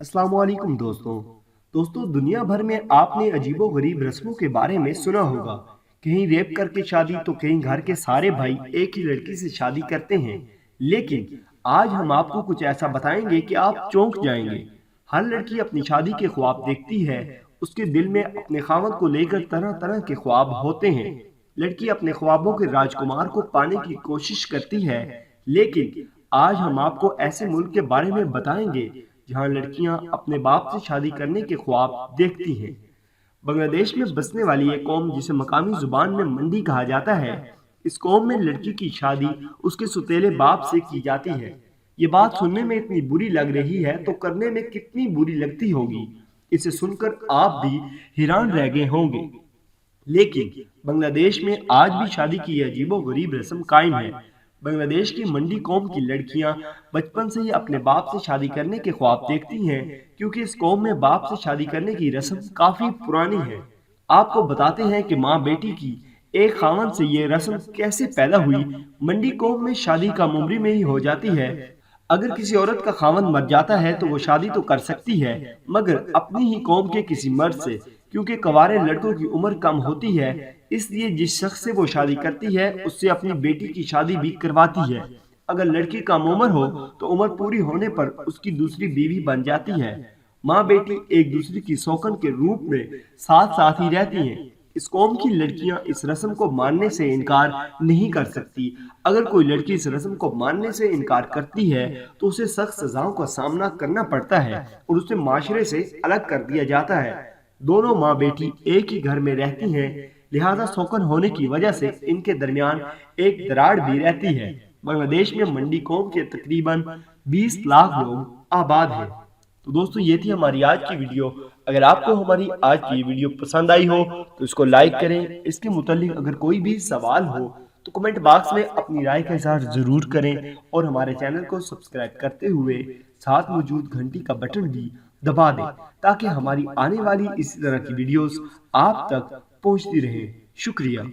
अस्सलाम वालेकुम दोस्तों दुनिया भर में आपने अजीबो गरीब रस्मों के बारे में सुना होगा। कहीं रेप करके शादी तो कहीं घर के सारे भाई एक ही लड़की से शादी करते हैं। लेकिन आज हम आपको कुछ ऐसा बताएंगे कि आप चौंक जाएंगे। हर लड़की अपनी शादी के ख्वाब देखती है। उसके दिल में अपने खावंद को लेकर तरह तरह के ख्वाब होते हैं। लड़की अपने ख्वाबों के राजकुमार को पाने की कोशिश करती है। लेकिन आज हम आपको ऐसे मुल्क के बारे में बताएंगे जहां लड़कियां अपने बाप से शादी करने के ख्वाब देखती हैं। बांग्लादेश में बसने वाली एक कौम जिसे मकामी जुबान में मंडी कहा जाता है, इस कौम में लड़की की शादी उसके सुतेले बाप से की जाती है। ये बात सुनने में इतनी बुरी लग रही है तो करने में कितनी बुरी लगती होगी, इसे सुनकर आप भी हैरान रह गए होंगे। लेकिन बांग्लादेश में आज भी शादी की अजीबो गरीब रस्म कायम है। बांग्लादेश की मंडी कौम की लड़कियां बचपन से ही अपने बाप से शादी करने के ख्वाब देखती हैं, क्योंकि इस कौम में बाप से शादी करने की रस्म काफी पुरानी है। आपको बताते हैं कि माँ बेटी की एक खावन से ये रस्म कैसे पैदा हुई। मंडी कौम में शादी कम उम्री में ही हो जाती है। अगर किसी औरत का खावन मर जाता है तो वो शादी तो कर सकती है, मगर अपनी ही कौम के किसी मर्द से, क्योंकि कवारे लड़कों की उम्र कम होती है। इसलिए जिस शख्स से वो शादी करती है उससे अपनी बेटी की शादी भी करवाती है। अगर लड़की कम उम्र हो तो उम्र पूरी होने पर उसकी दूसरी बीवी बन जाती है। माँ बेटी एक दूसरे की सौकन के रूप में साथ साथ ही रहती हैं। इस कौम की लड़कियां इस रस्म को मानने से इनकार नहीं कर सकती। अगर कोई लड़की इस रस्म को मानने से इनकार करती है तो उसे सख्त सजाओं का सामना करना पड़ता है और उसे माशरे से अलग कर दिया जाता है। दोनों माँ बेटी एक ही घर में रहती हैं, लिहाजा सौकन होने की वजह से इनके दरमियान एक दरार भी रहती है। बांग्लादेश में मंडी कौम के तकरीबन 20 लाख लोग आबाद हैं। तो दोस्तों ये थी हमारी आज की वीडियो। अगर आपको हमारी आज की वीडियो पसंद आई हो तो इसको लाइक करें। इसके मुतालिक अगर कोई भी सवाल हो तो कमेंट बॉक्स में अपनी राय का इजहार जरूर करें और हमारे चैनल को सब्सक्राइब करते हुए साथ मौजूद घंटी का बटन भी दबा दें, ताकि हमारी आने वाली इसी तरह की वीडियोस आप तक पहुंचती रहें। शुक्रिया।